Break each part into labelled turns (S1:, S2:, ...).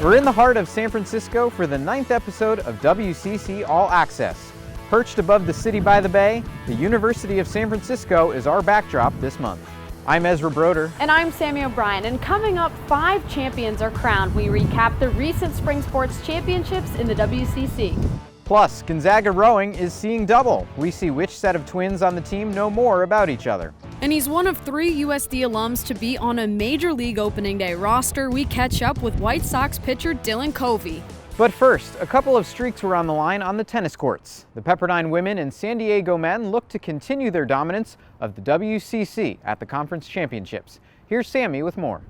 S1: We're in the heart of San Francisco for the 9th episode of WCC All-Access. Perched above the city by the bay, the University of San Francisco is our backdrop this month. I'm Ezra Broder.
S2: And I'm Sammy O'Brien. And coming up, 5 champions are crowned. We recap the recent spring sports championships in the WCC.
S1: Plus, Gonzaga rowing is seeing double. We see which set of twins on the team know more about each other.
S2: And he's one of 3 USD alums to be on a Major League Opening Day roster. We catch up with White Sox pitcher Dylan Covey.
S1: But first, a couple of streaks were on the line on the tennis courts. The Pepperdine women and San Diego men look to continue their dominance of the WCC at the conference championships. Here's Sammy with more.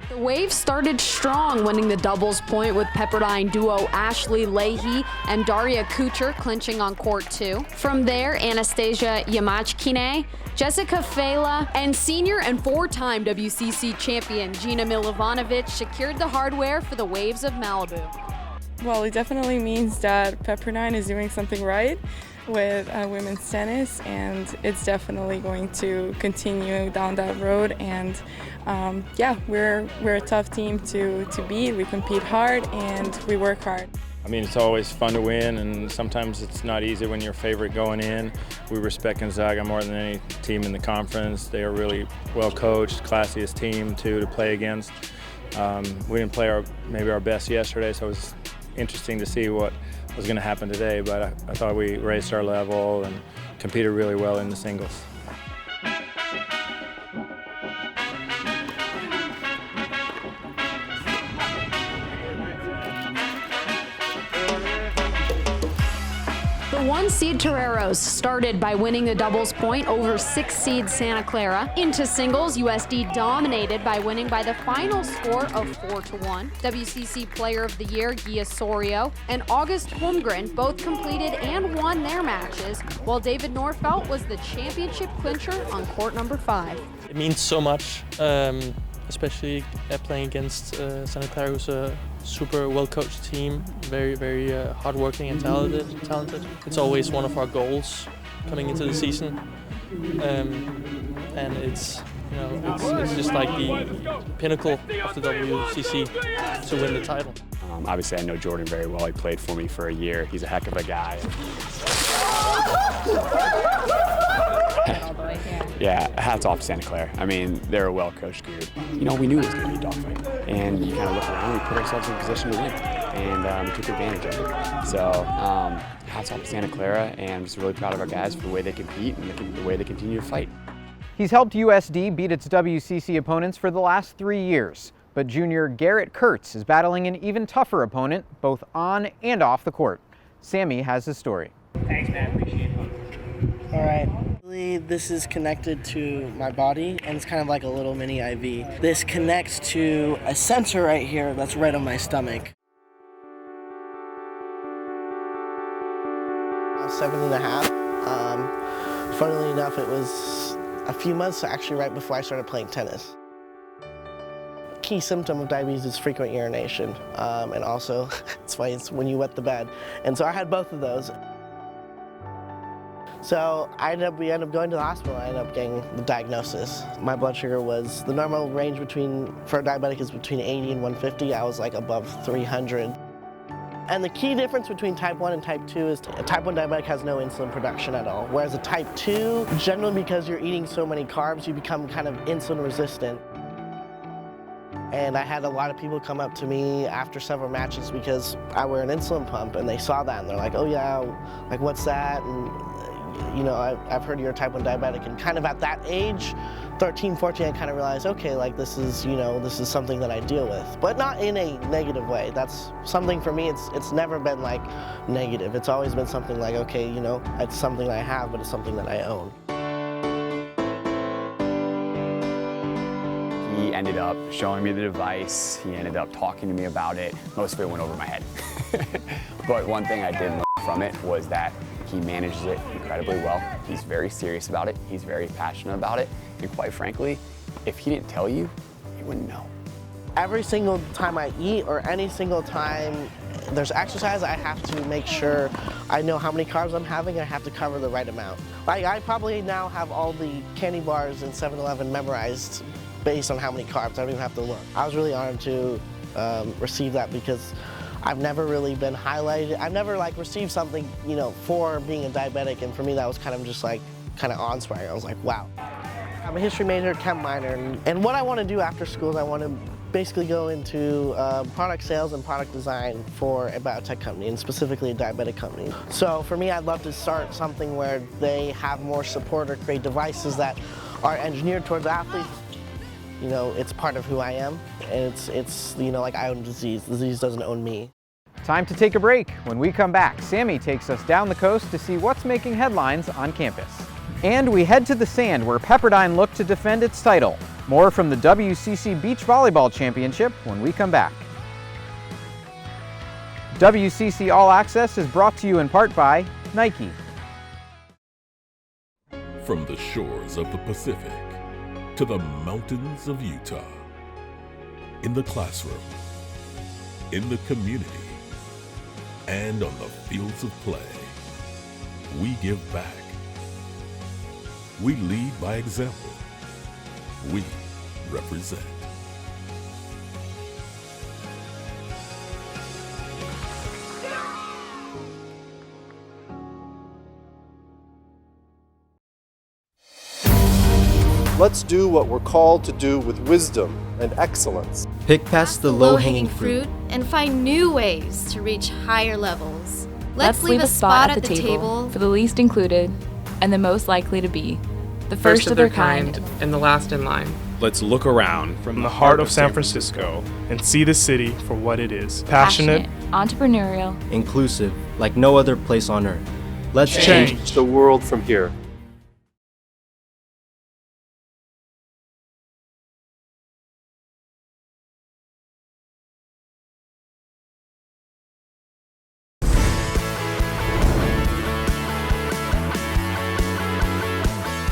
S2: The Waves started strong, winning the doubles point with Pepperdine duo Ashley Leahy and Daria Kuchar clinching on court 2. From there, Anastasia Yamachkine, Jessica Fela, and senior and 4-time WCC champion Gina Milovanovic secured the hardware for the Waves of Malibu.
S3: Well, it definitely means that Pepperdine is doing something right with women's tennis, and it's definitely going to continue down that road. And yeah, we're a tough team to beat. We compete hard and we work hard.
S4: I mean, it's always fun to win, and sometimes it's not easy when you're a favorite going in. We respect Gonzaga more than any team in the conference. They are really well coached, classiest team too to play against. We didn't play maybe our best yesterday, so it was interesting to see what was going to happen today, but I thought we raised our level and competed really well in the singles.
S2: The 1-seed Toreros started by winning the doubles point over 6-seed Santa Clara. Into singles, USD dominated by winning by the final score of 4-1. WCC Player of the Year Gia Sorio and August Holmgren both completed and won their matches, while David Norfelt was the championship clincher on court number 5.
S5: It means so much, especially playing against Santa Clara, who's a super well-coached team, very hardworking and talented. It's always one of our goals coming into the season, and it's just like the pinnacle of the WCC to win the title.
S6: Obviously, I know Jordan very well. He played for me for a year. He's a heck of a guy. Yeah, hats off to Santa Clara. I mean, they're a well-coached group. You know, we knew it was going to be a dogfight. And you kind of look around, we put ourselves in a position to win. And we took advantage of it. So, hats off to Santa Clara, and I'm just really proud of our guys for the way they compete and the way they continue to fight.
S1: He's helped USD beat its WCC opponents for the last 3 years. But junior Garrett Kurtz is battling an even tougher opponent, both on and off the court. Sammy has his story.
S7: Thanks, man. Appreciate it.
S8: All right. This is connected to my body, and it's kind of like a little mini IV. This connects to a sensor right here that's right on my stomach. I was 7.5. Funnily enough, it was a few months actually right before I started playing tennis. Key symptom of diabetes is frequent urination, and also it's when you wet the bed. And so I had both of those. So we ended up going to the hospital. I ended up getting the diagnosis. My blood sugar was, the normal range for a diabetic is between 80 and 150. I was like above 300. And the key difference between type 1 and type 2 is a type 1 diabetic has no insulin production at all. Whereas a type 2, generally because you're eating so many carbs, you become kind of insulin resistant. And I had a lot of people come up to me after several matches because I wear an insulin pump, and they saw that and they're like, oh yeah, like what's that? And you know, I've heard you're a type 1 diabetic, and kind of at that age, 13, 14, I kind of realized, okay, like this is something that I deal with, but not in a negative way. That's something for me, it's never been like negative. It's always been something like, okay, you know, it's something I have, but it's something that I own.
S6: He ended up showing me the device. He ended up talking to me about it. Most of it went over my head. But one thing I did learn from it was that he manages it incredibly well. He's very serious about it. He's very passionate about it. And quite frankly, if he didn't tell you, you wouldn't know.
S8: Every single time I eat or any single time there's exercise, I have to make sure I know how many carbs I'm having. I have to cover the right amount. Like, I probably now have all the candy bars in 7-Eleven memorized based on how many carbs. I don't even have to look. I was really honored to receive that because I've never really been highlighted. I've never like received something, you know, for being a diabetic, and for me that was kind of just like awe-inspiring. I was like, wow. I'm a history major, chem minor, and what I want to do after school is I want to basically go into product sales and product design for a biotech company, and specifically a diabetic company. So for me, I'd love to start something where they have more support or create devices that are engineered towards athletes. You know, it's part of who I am, and it's you know, like I own disease. The disease doesn't own me.
S1: Time to take a break. When we come back, Sammy takes us down the coast to see what's making headlines on campus. And we head to the Sand, where Pepperdine looked to defend its title. More from the WCC Beach Volleyball Championship when we come back. WCC All-Access is brought to you in part by Nike.
S9: From the shores of the Pacific to the mountains of Utah, in the classroom, in the community, and on the fields of play, we give back. We lead by example. We represent.
S10: Let's do what we're called to do with wisdom and excellence.
S11: Pick past the low-hanging fruit
S12: and find new ways to reach higher levels. Let's leave a spot at the table
S13: for the least included and the most likely to be the first of their kind
S14: and the last in line.
S15: Let's look around
S16: from the heart of San Francisco and see the city for what it is.
S13: Passionate, entrepreneurial,
S11: inclusive, like no other place on earth. Let's
S10: change the world from here.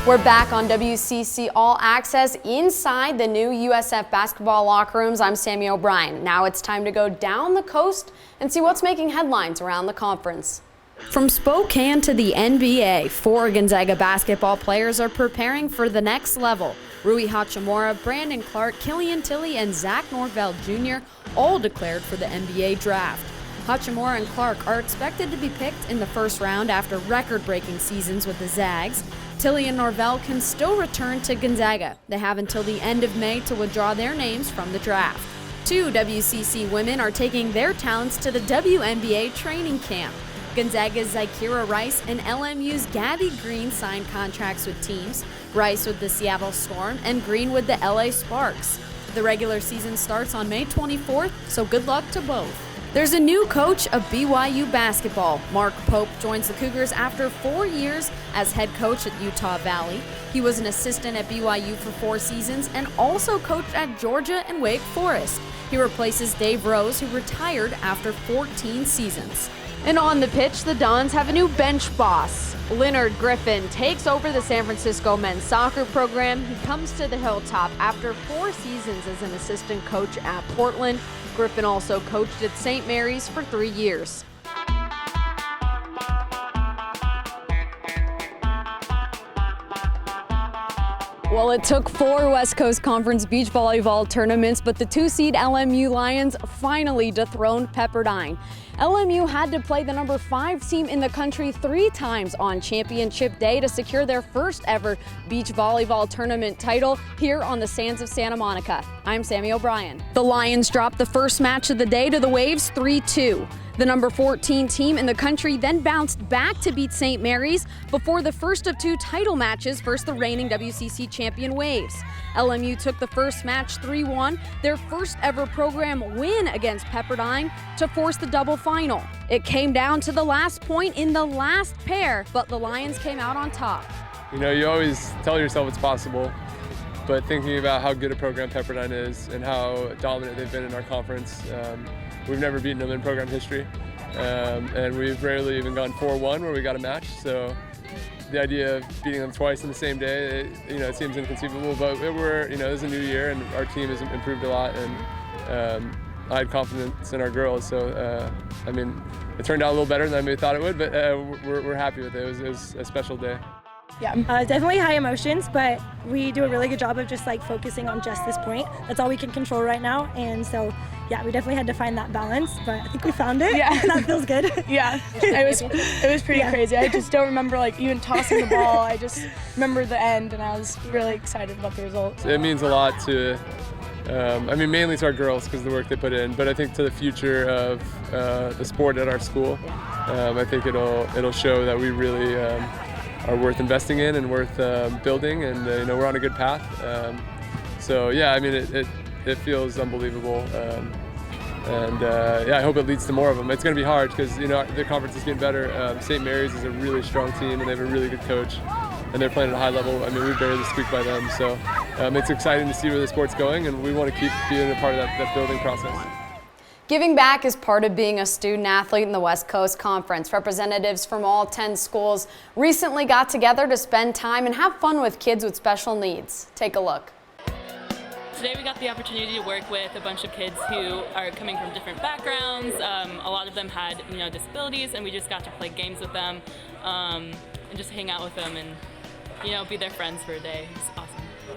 S2: We're back on WCC All-Access inside the new USF basketball locker rooms. I'm Sammy O'Brien. Now it's time to go down the coast and see what's making headlines around the conference. From Spokane to the NBA, 4 Gonzaga basketball players are preparing for the next level. Rui Hachimura, Brandon Clark, Killian Tilly, and Zach Norvell Jr. all declared for the NBA draft. Hachimura and Clark are expected to be picked in the first round after record-breaking seasons with the Zags. Tilly and Norvell can still return to Gonzaga. They have until the end of May to withdraw their names from the draft. 2 WCC women are taking their talents to the WNBA training camp. Gonzaga's Zykira Rice and LMU's Gabby Green signed contracts with teams, Rice with the Seattle Storm and Green with the LA Sparks. The regular season starts on May 24th, so good luck to both. There's a new coach of BYU basketball. Mark Pope joins the Cougars after 4 years as head coach at Utah Valley. He was an assistant at BYU for 4 seasons and also coached at Georgia and Wake Forest. He replaces Dave Rose, who retired after 14 seasons. And on the pitch, the Dons have a new bench boss. Leonard Griffin takes over the San Francisco men's soccer program. He comes to the Hilltop after 4 seasons as an assistant coach at Portland. Griffin also coached at St. Mary's for 3 years. Well, it took 4 West Coast Conference beach volleyball tournaments, but the 2-seed LMU Lions finally dethroned Pepperdine. LMU had to play the number 5 team in the country 3 times on championship day to secure their first ever beach volleyball tournament title here on the sands of Santa Monica. I'm Sammy O'Brien. The Lions dropped the first match of the day to the Waves 3-2. The number 14 team in the country then bounced back to beat St. Mary's before the first of 2 title matches versus the reigning WCC champion Waves. LMU took the first match 3-1, their first ever program win against Pepperdine, to force the double final. It came down to the last point in the last pair, but the Lions came out on top.
S17: You know, you always tell yourself it's possible, but thinking about how good a program Pepperdine is and how dominant they've been in our conference, we've never beaten them in program history, and we've rarely even gone 4-1 where we got a match. So the idea of beating them twice in the same day, it seems inconceivable. But this is a new year, and our team has improved a lot, and I had confidence in our girls. So, I mean, it turned out a little better than I maybe thought it would, but we're happy with it. It was a special day.
S14: Yeah, definitely high emotions, but we do a really good job of just like focusing on just this point. That's all we can control right now, and so yeah, we definitely had to find that balance, but I think we found it.
S15: Yeah,
S14: and that feels good.
S15: Yeah, it was pretty crazy. I just don't remember like even tossing the ball. I just remember the end, and I was really excited about the results.
S17: It means a lot to, I mean, mainly to our girls because of the work they put in, but I think to the future of the sport at our school. I think it'll show that we really are worth investing in and worth building, and we're on a good path. So yeah, I mean it feels unbelievable, and yeah, I hope it leads to more of them. It's going to be hard because the conference is getting better. St. Mary's is a really strong team, and they have a really good coach, and they're playing at a high level. I mean, we barely squeaked by them, so it's exciting to see where the sport's going, and we want to keep being a part of that building process.
S2: Giving back is part of being a student athlete in the West Coast Conference. Representatives from all 10 schools recently got together to spend time and have fun with kids with special needs. Take a look.
S18: Today we got the opportunity to work with a bunch of kids who are coming from different backgrounds. A lot of them had disabilities, and we just got to play games with them and just hang out with them and be their friends for a day. It's awesome.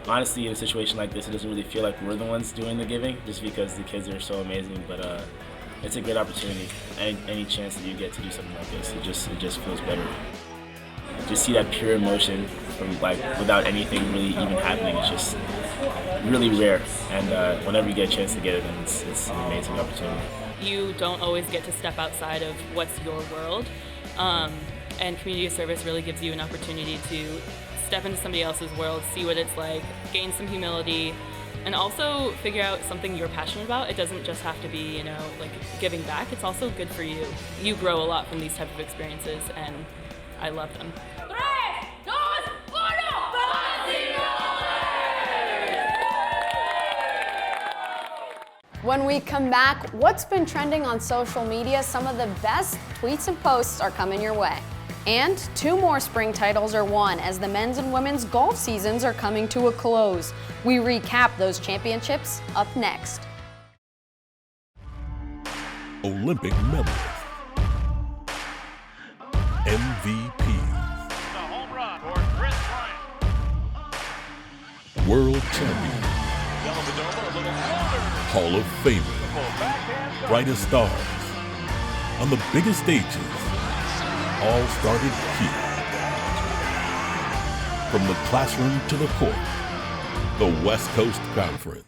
S19: Honestly, in a situation like this, it doesn't really feel like we're the ones doing the giving, just because the kids are so amazing. But it's a great opportunity. Any chance that you get to do something like this, it just feels better. Just see that pure emotion from without anything really even happening. It's just really rare. And whenever you get a chance to get it, then it's an amazing opportunity.
S18: You don't always get to step outside of what's your world, and community service really gives you an opportunity to step into somebody else's world, see what it's like, gain some humility, and also figure out something you're passionate about. It doesn't just have to be, like giving back. It's also good for you. You grow a lot from these type of experiences, and I love them.
S2: When we come back, what's been trending on social media? Some of the best tweets and posts are coming your way. And 2 more spring titles are won as the men's and women's golf seasons are coming to a close. We recap those championships up next.
S9: Olympic medalists, MVPs, world champions, Hall of Famers, brightest stars on the biggest stages. All started here. From the classroom to the court, the West Coast Conference.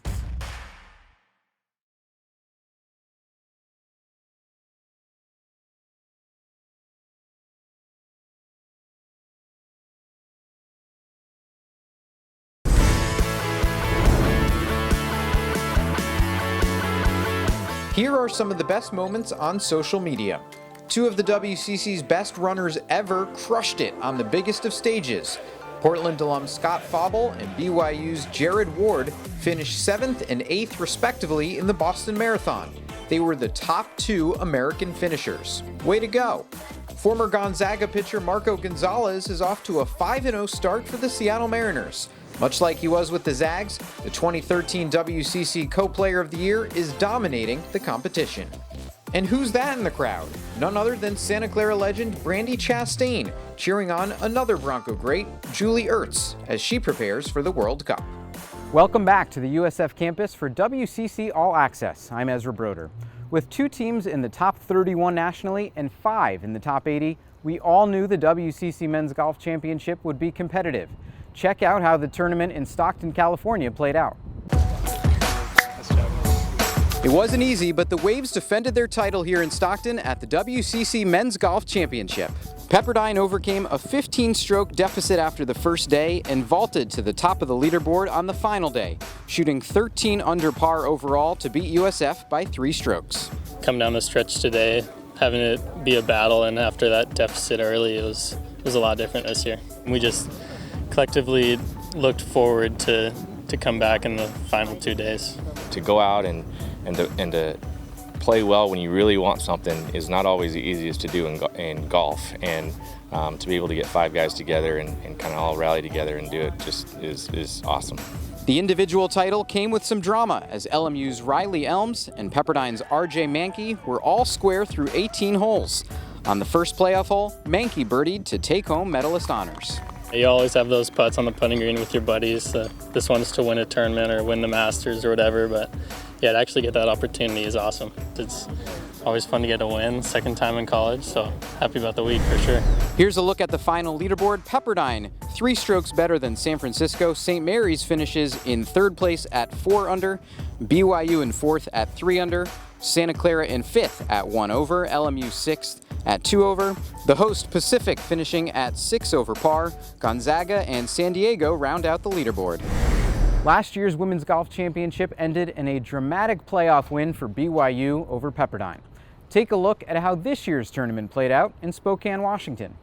S1: Here are some of the best moments on social media. 2 of the WCC's best runners ever crushed it on the biggest of stages. Portland alum Scott Fauble and BYU's Jared Ward finished 7th and 8th respectively in the Boston Marathon. They were the top 2 American finishers. Way to go! Former Gonzaga pitcher Marco Gonzalez is off to a 5-0 start for the Seattle Mariners. Much like he was with the Zags, the 2013 WCC Co-Player of the Year is dominating the competition. And who's that in the crowd? None other than Santa Clara legend Brandi Chastain, cheering on another Bronco great, Julie Ertz, as she prepares for the World Cup. Welcome back to the USF campus for WCC All-Access. I'm Ezra Broder. With 2 teams in the top 31 nationally and 5 in the top 80, we all knew the WCC Men's Golf Championship would be competitive. Check out how the tournament in Stockton, California played out. It wasn't easy, but the Waves defended their title here in Stockton at the WCC Men's Golf Championship. Pepperdine overcame a 15-stroke deficit after the first day and vaulted to the top of the leaderboard on the final day, shooting 13 under par overall to beat USF by 3 strokes.
S20: Come down the stretch today, having it be a battle, and after that deficit early, it was a lot different this year. We just collectively looked forward to come back in the final 2 days.
S21: To go out and to play well when you really want something is not always the easiest to do in golf, and to be able to get 5 guys together and kind of all rally together and do it just is awesome.
S1: The individual title came with some drama as LMU's Riley Elms and Pepperdine's RJ Mankey were all square through 18 holes. On the first playoff hole, Mankey birdied to take home medalist honors.
S20: You always have those putts on the putting green with your buddies. This one's to win a tournament or win the Masters or whatever, but yeah, to actually get that opportunity is awesome. It's always fun to get a win, second time in college, so happy about the week for sure.
S1: Here's a look at the final leaderboard. Pepperdine, 3 strokes better than San Francisco. St. Mary's finishes in 3rd place at 4 under. BYU in 4th at 3 under. Santa Clara in 5th at 1 over. LMU 6th at 2 over. The host Pacific finishing at 6 over par. Gonzaga and San Diego round out the leaderboard. Last year's Women's Golf Championship ended in a dramatic playoff win for BYU over Pepperdine. Take a look at how this year's tournament played out in Spokane, Washington.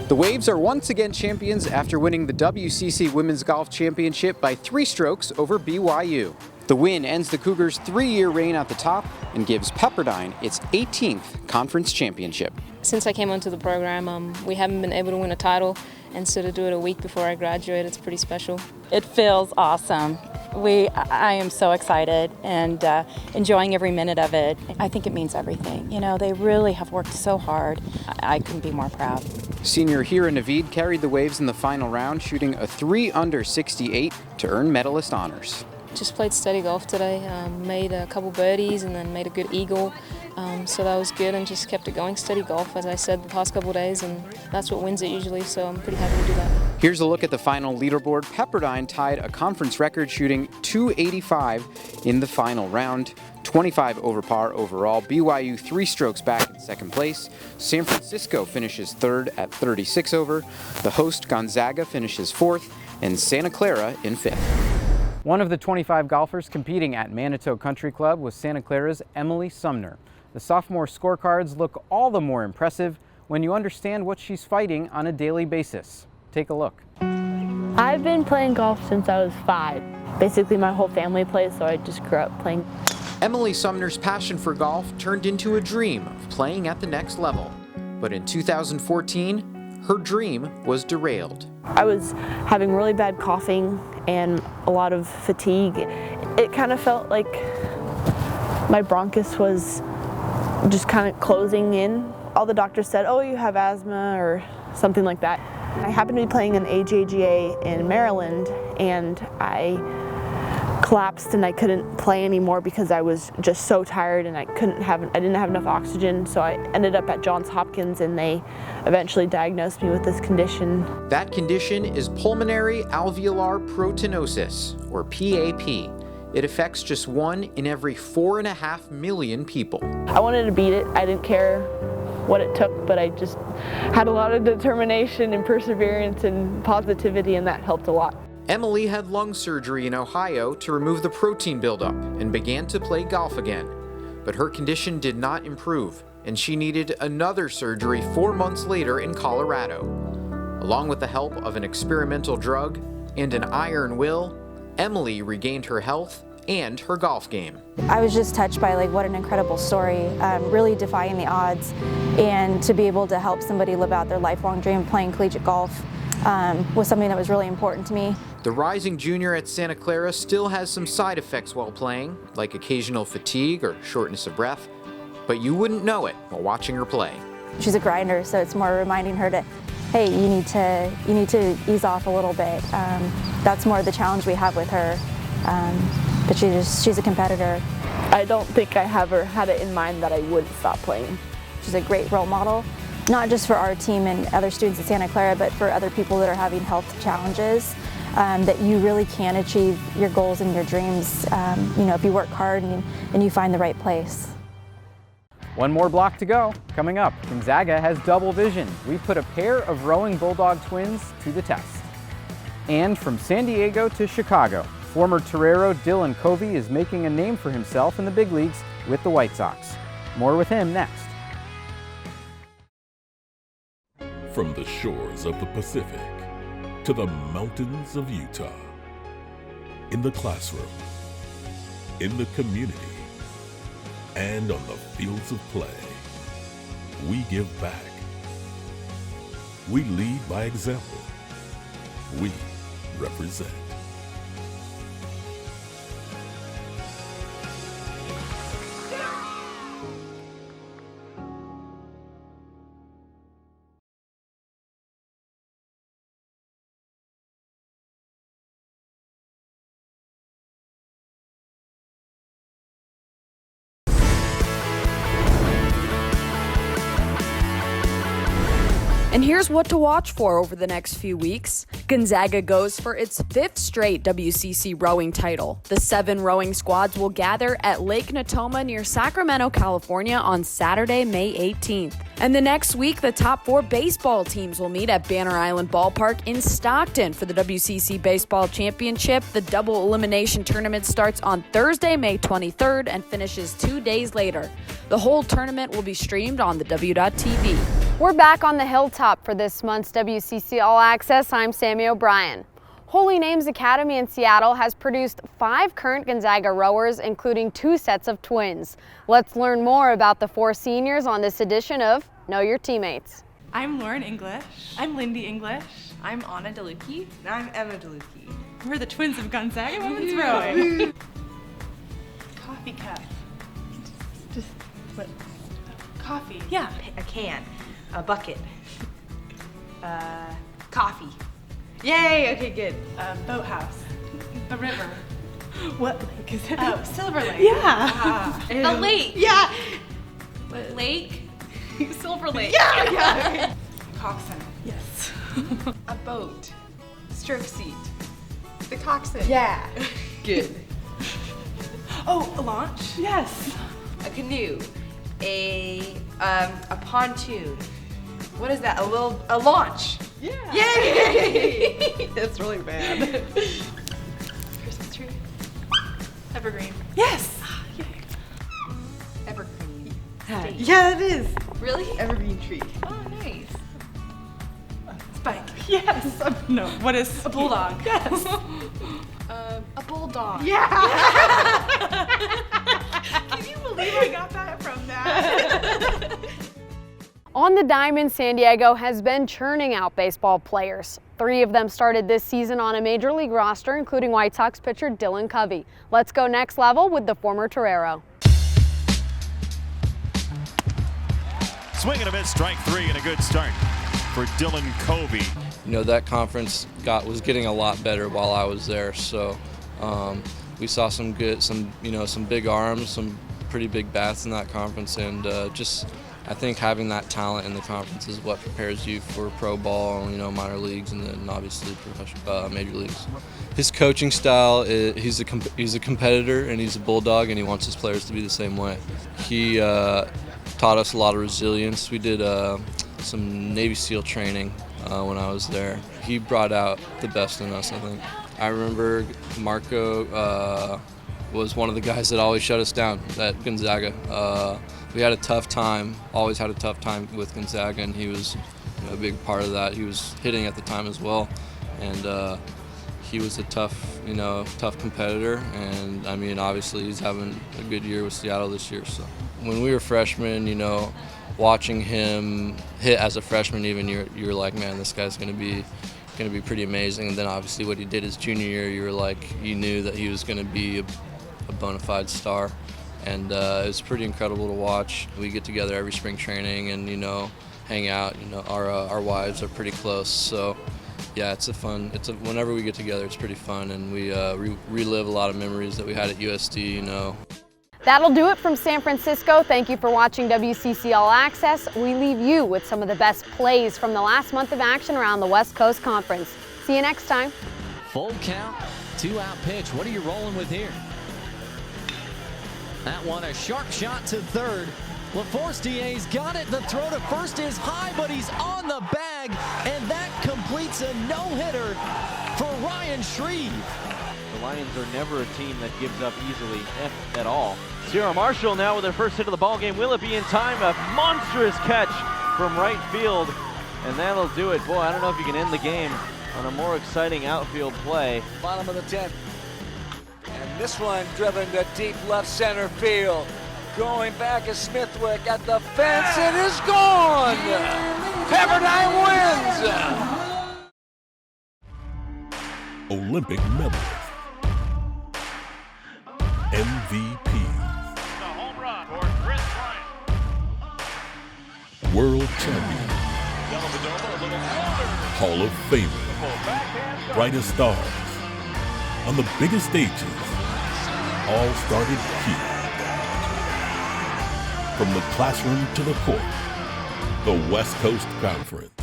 S1: The Waves are once again champions after winning the WCC Women's Golf Championship by 3 strokes over BYU. The win ends the Cougars' 3-year reign at the top and gives Pepperdine its 18th conference championship.
S3: Since I came onto the program, we haven't been able to win a title, and so to do it a week before I graduate, it's pretty special.
S22: It feels awesome. I am so excited and enjoying every minute of it. I think it means everything. You know, they really have worked so hard. I couldn't be more proud.
S1: Senior Hira Naveed carried the Waves in the final round, shooting a 3 under 68 to earn medalist honors.
S3: Just played steady golf today, made a couple birdies and then made a good eagle. So that was good and just kept it going. Steady golf, as I said, the past couple days, and that's what wins it usually, so I'm pretty happy to do that.
S1: Here's a look at the final leaderboard. Pepperdine tied a conference record, shooting 285 in the final round, 25 over par overall. BYU 3 strokes back in 2nd place. San Francisco finishes 3rd at 36 over. The host Gonzaga finishes 4th, and Santa Clara in 5th. One of the 25 golfers competing at Manitou Country Club was Santa Clara's Emily Sumner. The sophomore scorecards look all the more impressive when you understand what she's fighting on a daily basis. Take a look.
S23: I've been playing golf since I was 5. Basically my whole family plays, so I just grew up playing.
S1: Emily Sumner's passion for golf turned into a dream of playing at the next level. But in 2014, her dream was derailed.
S23: I was having really bad coughing and a lot of fatigue. It kind of felt like my bronchus was just kind of closing in. All the doctors said, oh, you have asthma or something like that. I happened to be playing an AJGA in Maryland, and I collapsed and I couldn't play anymore because I was just so tired and I didn't have enough oxygen. So I ended up at Johns Hopkins, and they eventually diagnosed me with this condition.
S1: That condition is pulmonary alveolar proteinosis, or PAP. It affects just 1 in every 4.5 million people.
S23: I wanted to beat it. I didn't care what it took, but I just had a lot of determination and perseverance and positivity, and that helped a lot.
S1: Emily had lung surgery in Ohio to remove the protein buildup and began to play golf again. But her condition did not improve, and she needed another surgery 4 months later in Colorado. Along with the help of an experimental drug and an iron will, Emily regained her health and her golf game.
S24: I was just touched by what an incredible story, really defying the odds, and to be able to help somebody live out their lifelong dream of playing collegiate golf was something that was really important to me.
S1: The rising junior at Santa Clara still has some side effects while playing, like occasional fatigue or shortness of breath, but you wouldn't know it while watching her play.
S24: She's a grinder, so it's more reminding her to, hey, you need to ease off a little bit. That's more the challenge we have with her. But she's a competitor.
S23: I don't think I ever had it in mind that I would stop playing.
S24: She's a great role model, not just for our team and other students at Santa Clara, but for other people that are having health challenges, that you really can achieve your goals and your dreams, if you work hard and you find the right place.
S1: One more block to go. Coming up, Gonzaga has double vision. We put a pair of rowing Bulldog twins to the test. And from San Diego to Chicago, former Torero Dylan Covey is making a name for himself in the big leagues with the White Sox. More with him next.
S9: From the shores of the Pacific to the mountains of Utah, in the classroom, in the community, and on the fields of play, we give back. We lead by example. we represent.
S4: And here's what to watch for over the next few weeks. Gonzaga goes for its 5th straight WCC rowing title. The 7 rowing squads will gather at Lake Natoma near Sacramento, California on Saturday, May 18th. And the next week, the top 4 baseball teams will meet at Banner Island Ballpark in Stockton for the WCC Baseball Championship. The double elimination tournament starts on Thursday, May 23rd and finishes 2 days later. The whole tournament will be streamed on the W.TV.
S2: We're back on the hilltop for this month's WCC All-Access. I'm Sammy O'Brien. Holy Names Academy in Seattle has produced 5 current Gonzaga rowers, including 2 sets of twins. Let's learn more about the 4 seniors on this edition of Know Your Teammates.
S5: I'm Lauren English. I'm Lindy English. I'm Anna DeLucchi. And I'm Emma DeLucchi. We're the twins of Gonzaga Women's Rowing. Coffee cup. Just what? Coffee. Yeah.
S6: A can. A bucket. Coffee. Yay! Okay, good.
S5: Boathouse. A river.
S6: What lake is it?
S5: Oh, Silver Lake.
S6: Yeah. A lake.
S5: Yeah.
S6: What? Lake? Silver Lake.
S5: Yeah. Coxswain. Yes. A boat. Stroke seat. The coxswain.
S6: Yeah. Good.
S5: Oh, a launch.
S6: Yes. A canoe. A pontoon. What is that? A launch.
S5: Yeah.
S6: Yay! That's really bad.
S5: Christmas tree. Evergreen.
S6: Yes.
S5: Yay.
S6: Evergreen.
S5: Yeah, it is.
S6: Really?
S5: Evergreen tree.
S6: Oh, nice.
S5: Spike. Yes. No. What is
S6: a bulldog?
S5: Yes.
S6: A bulldog.
S5: Yeah. Can you believe I got that from that?
S2: On the Diamond, San Diego has been churning out baseball players. 3 of them started this season on a major league roster, including White Sox pitcher Dylan Covey. Let's go next level with the former Torero.
S7: Swing and a miss, strike 3, and a good start for Dylan Covey.
S25: You know, that conference was getting a lot better while I was there, so we saw some big arms, some pretty big bats in that conference, and I think having that talent in the conference is what prepares you for pro ball, minor leagues, and then obviously professional major leagues. His coaching style, he's a competitor and he's a bulldog, and he wants his players to be the same way. He taught us a lot of resilience. We did some Navy SEAL training when I was there. He brought out the best in us, I think. I remember Marco was one of the guys that always shut us down at Gonzaga. We had a tough time, always had a tough time with Gonzaga, and he was a big part of that. He was hitting at the time as well, and he was a tough competitor, and I mean, obviously he's having a good year with Seattle this year. So when we were freshmen, watching him hit as a freshman, even you're like, man, this guy's gonna be pretty amazing. And then obviously what he did his junior year, you knew that he was gonna be a bona fide star. And it was pretty incredible to watch. We get together every spring training and hang out. Our wives are pretty close, so yeah, whenever we get together, it's pretty fun, and we relive a lot of memories that we had at USD.
S2: That'll do it from San Francisco. Thank you for watching WCC All-Access. We leave you with some of the best plays from the last month of action around the West Coast Conference. See you next time.
S26: Full count, 2-out pitch. What are you rolling with here? That one, a sharp shot to third. LaForestier's got it. The throw to first is high, but he's on the bag, and that completes a no-hitter for Ryan Shreve.
S27: The Lions are never a team that gives up easily, if at all. Sierra Marshall now with their first hit of the ball game. Will it be in time? A monstrous catch from right field, and that'll do it. Boy, I don't know if you can end the game on a more exciting outfield play.
S28: Bottom of the 10th. And this one driven to deep left center field. Going back is Smithwick at the fence. It is gone! Pepperdine wins!
S9: Olympic medalists, MVPs, world champions, Hall of Famers, brightest stars, on the biggest stages, all started here. From the classroom to the court, the West Coast Conference.